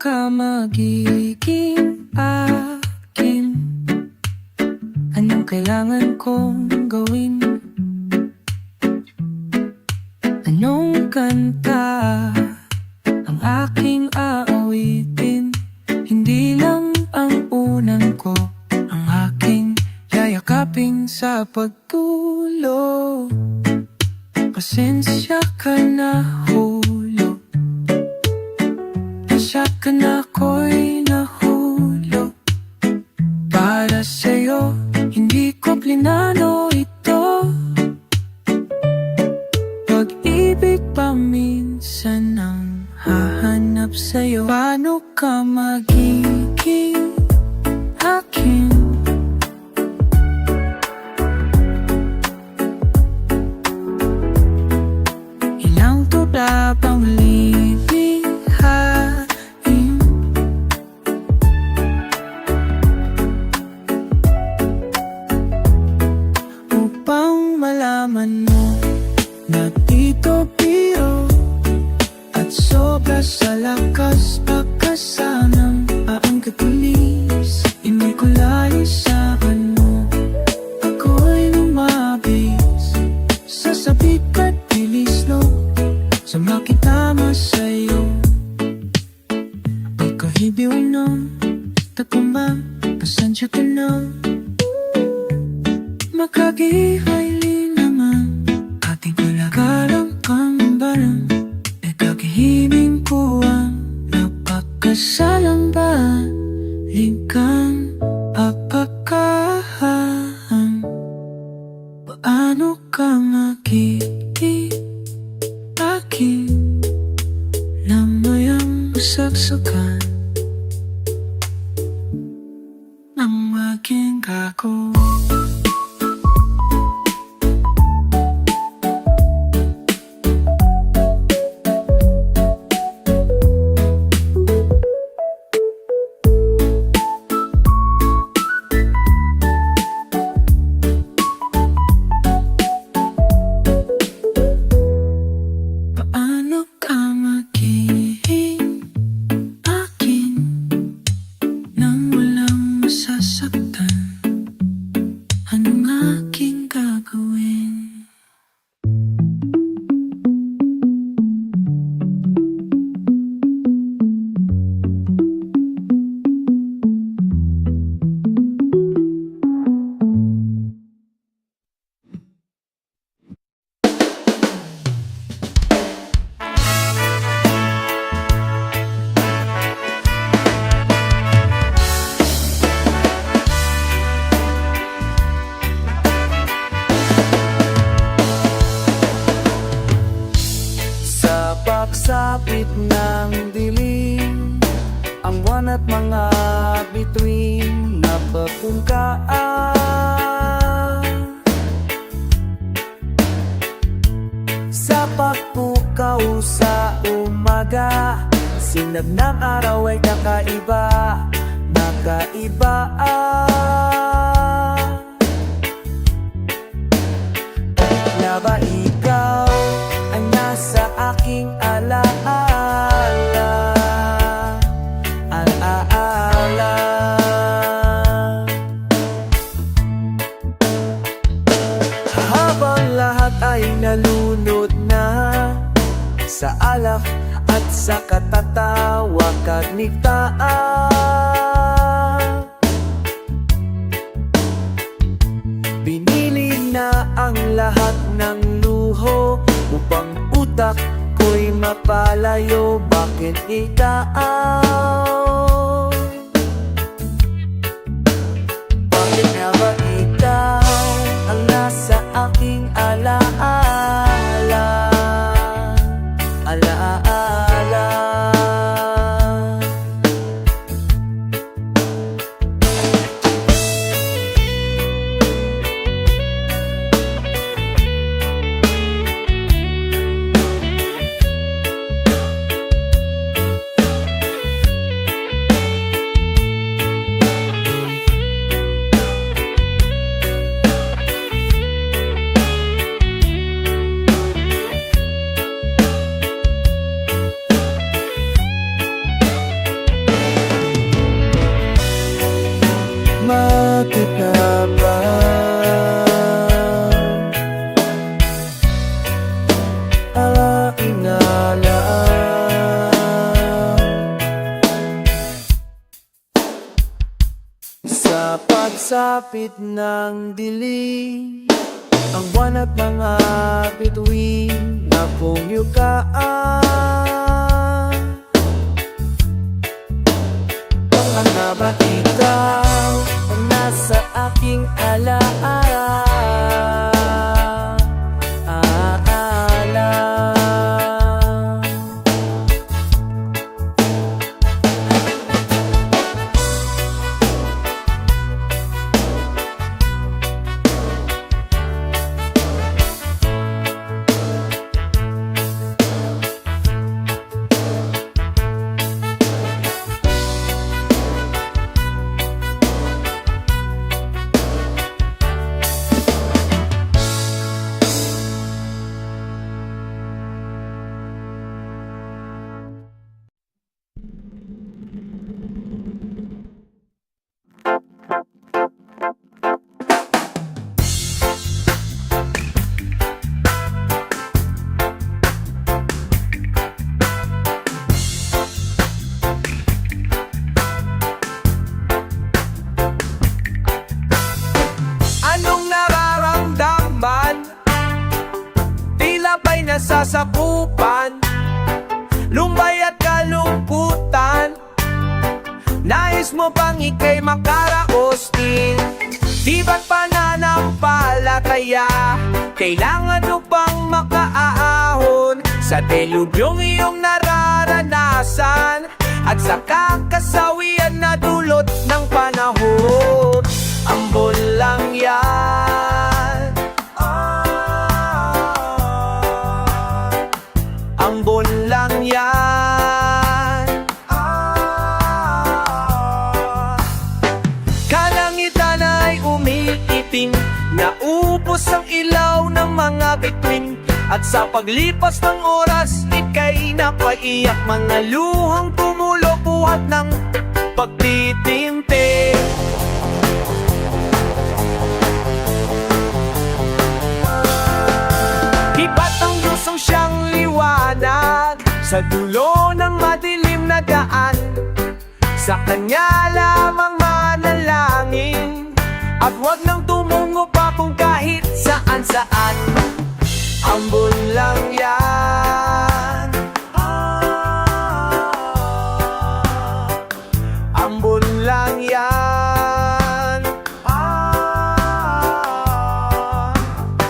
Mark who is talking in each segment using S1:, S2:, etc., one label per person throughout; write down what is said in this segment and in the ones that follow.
S1: ka magiging akin? Anong kailangan kong gawin? Anong kanta ang aking aawitin? Hindi lang ang unang ko ang aking yayakapin sa pagtulog. Pasensya ka na, hulog. Pasensya ka na, ako'y nahulog. Para sa'yo, hindi ko plinano ito. Pag-ibig pa minsan ang hahanap sa'yo. Paano ka magiging akin? Ilang tubla pang lilihain upang malaman mo na dito biro at sobra sa lakas pagkasanang ang katulis. Inikulay sa ano, ako'y lumabis sa sabik at bilis, no? Sa makitama sa'yo pagkahibiw ng takuma, pasensya ka na. Makagihaili naman ating kulagalang kambalang. Nagkakihiming ko ang napakasalang balikan. Apakahan, paano ka magiging akin na mayang masaksakan ng aking gagawin? Anong aking gagawin?
S2: Pagsapit ng dilim, ang buwan at mga bituin napapungkaan. Sa pagpukaw sa umaga, sinag ng araw ay kakaiba, nakaiba. Na ba ikaw ang nasa aking alaala, alaala? Habang lahat ay nalunod na sa alak at sa katatawa kaligtaan, binili na ang lahat ng luho upang utak ko'y mapalayo. Bakit ikaw? Bakit nga ba ikaw ang nasa aking alaala, alaala? Bakit nga ba? Alaala sa pagsapit ng dilim, ang buwan at mga bituin na pumyukaan. Mga ba ikaw ang nasa aking alaala? Anong nararamdaman? Tila ba'y nasasakupan? Lumbay at kalungkutan? Nais mo bang ika'y makaraos din? Di ba't pananampalataya? Kailangan mo bang makaahon sa delubyong iyong nararanasan? At sa kakasawian na dulot ng panahon, ambon lang yan. Ambon lang yan. Kalangitan ay umiitim, naubos ang ilaw ng mga bituin. At sa paglipas ng oras, ika'y napaiyak. Mga luhang tumulo buhat ng pagtitinti. Iba't ang lusong siyang liwanag sa dulo ng madilim na daan. Sa kanya lamang manalangin, at huwag nang tumungo pa kung kahit saan-saan. Ambon lang yan. Ambon lang yan.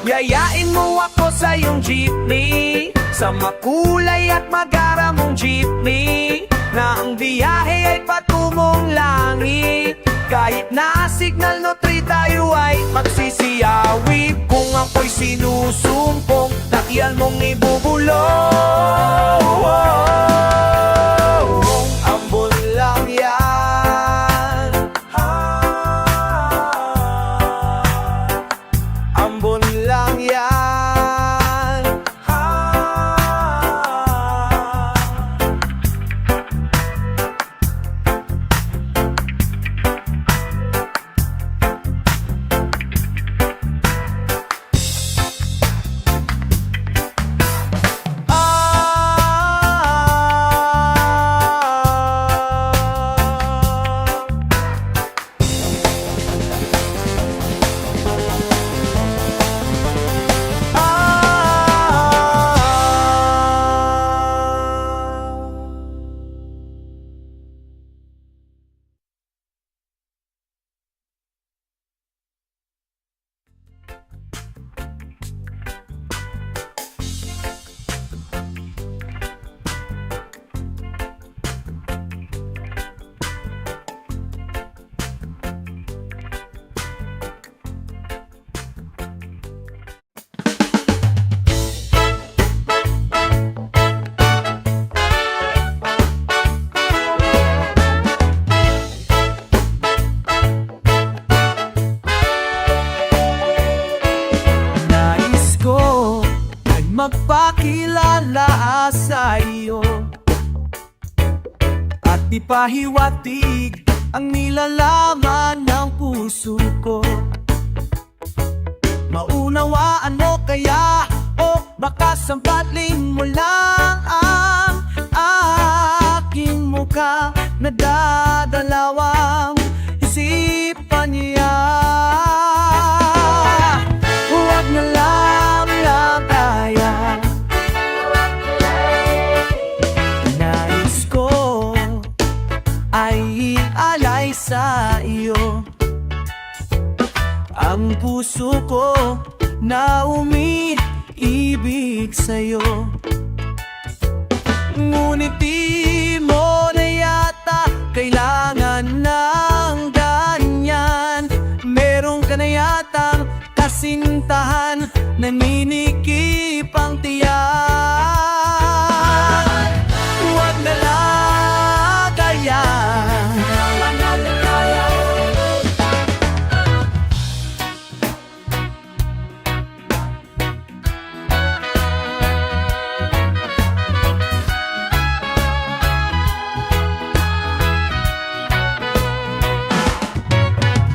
S2: Yayain mo ako sa iyong jeepney, sa makulay at magaramong jeepney, na ang biyahe ay patungong langit. Kahit na signal no 3 tayo ay magsisiyawi. Kung ako'y sinusumpong, takyan mong ibubulong. Ambon lang yan. Ambon lang yan. magpakilala sa iyo at ipahiwatig ang nilalaman ng puso. kaya o baka sampaling mo lang ang aking mukha. Nadadalawang isipan niya. Huwag na lang kaya. Nais ko ay ialay sa iyo ang puso ko na umiibig sa'yo. Ngunit di mo na yata kailangan ng ganyan. Meron ka na yatang kasintahan, naninikip ang tiyan. Huwag na lang kaya.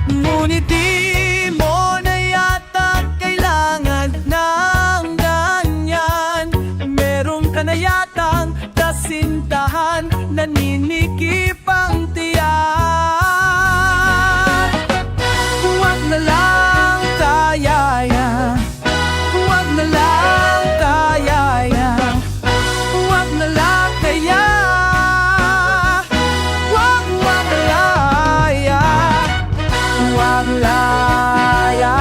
S2: Ngunit di mo na yata kailangan ng ganyan. Meron ka na yatang kasintahan, naninikip ang tiyan. Huwag na lang kaya. Huwag na lang kaya. Huwag na lang kaya. Huwag na kaya. Huwag laya.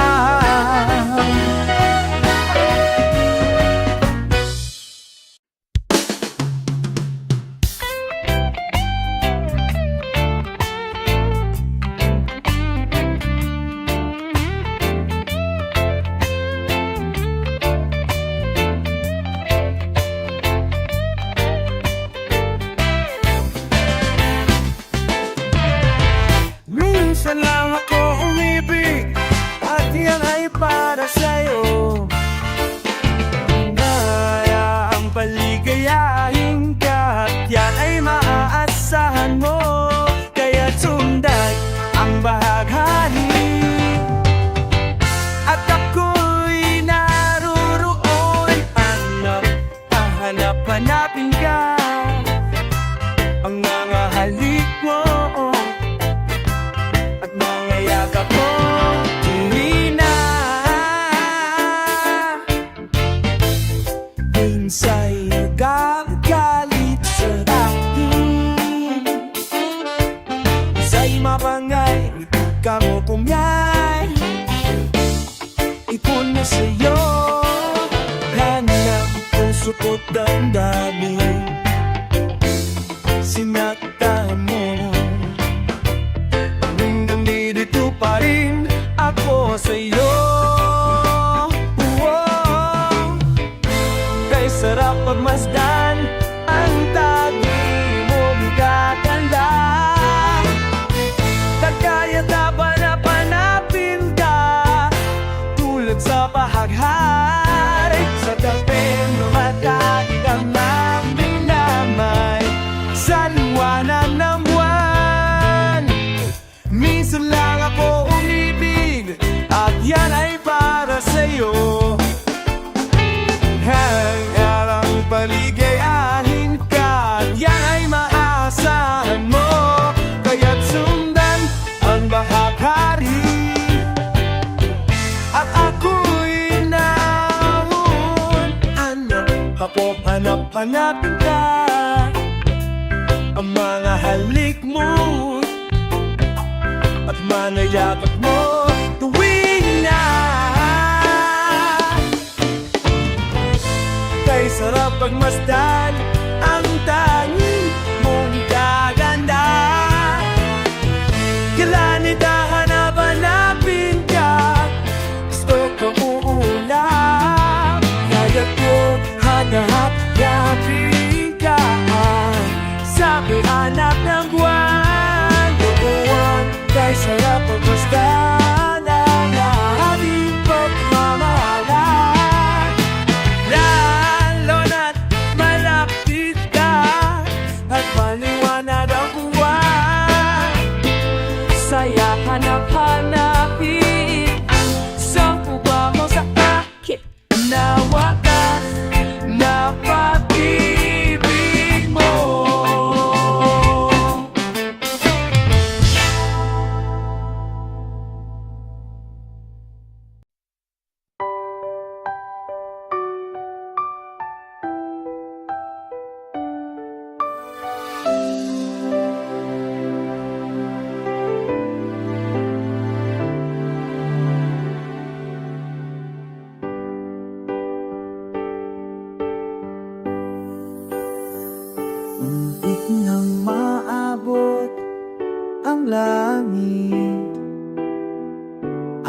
S2: Minsan lang ako umibig at yan ay para sa'yo. Kaya ang paligayahin ka at yan ay maaasahan mo. Kaya sundan ang bahaghani at ako'y naruroon. Hanap-hanapin ka, ang mga halik mo at mga yakap mo. Hindi na minsa'y nagagalit sa akin. Sa'y mapangay, ikaw mo kumyay. Ipon na sa'yo, hanap puso ko't damdamin. Sinakta mo, nandito pa rin ako sa'yo. Kay sarap pagmasdan ang tagi mong gaganda. Kagaya taba na panapin ka, tulad sa bahaghari. Sa tabi lumatagi kang aming damay sa liwanag ng buwan. Minsan lang ako umibig at yan ay para sa'yo. Hangarang paligayahin ka at yan ay maaasahan mo. Kaya't sundan ang bahaghari at ako'y naroon. Hanap-hanapin ka, ang mga halik mo at mga yakap mo. Tuwing na kay sarap pagmasdan ang tanging mong gaganda. Kailanit hanap-hanapin ka, gusto kong uulap. Kaya ko hanap-hanapin ka, sabi hanap ng buwan. Buwan kay sarap pagmasdan ang ating pagmamahalan. Lalo na't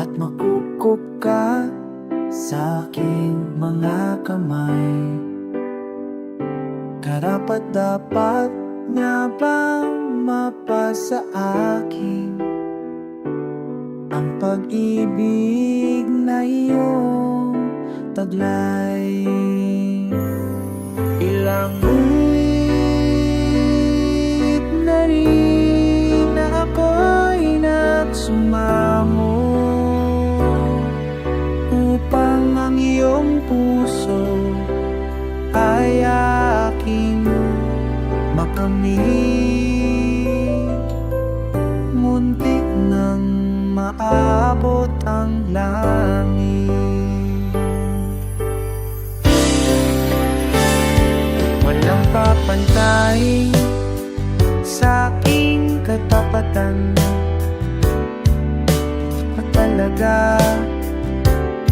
S1: at makukop ka sa aking mga kamay. Karapat-dapat nga bang mapasa akin ang pag-ibig na iyong taglay? Ilang ulit na rin na ako'y nagsumamo upang ang iyong puso ay aking makamit. Muntik nang maabot ang langit. Walang papantay sa aking katapatan at talaga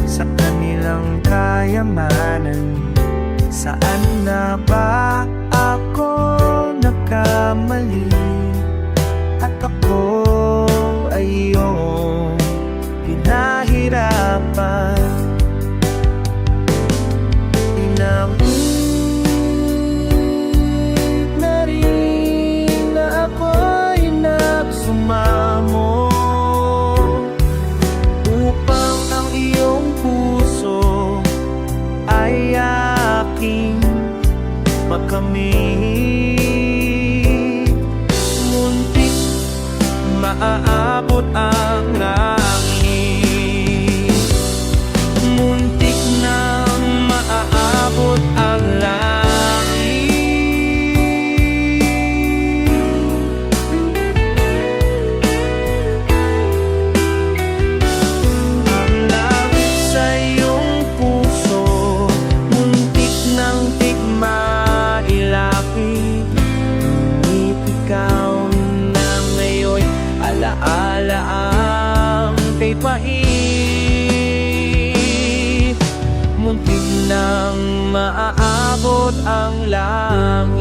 S1: sa kanilang kayamanan. Saan na ba ako nagkamali at ako ay iyong pinahirapan? Inamit na rin na ako'y nagsumamo upang ang iyong puso ay aking makamit. Muntik maaabot ang langit. Muntik na maaabot ang langit. Ang langit sa iyong puso, muntik nang mailapit. Ngunit ikaw na ngayon, alaala ang kay pait. Muntik nang maaabot ang langit.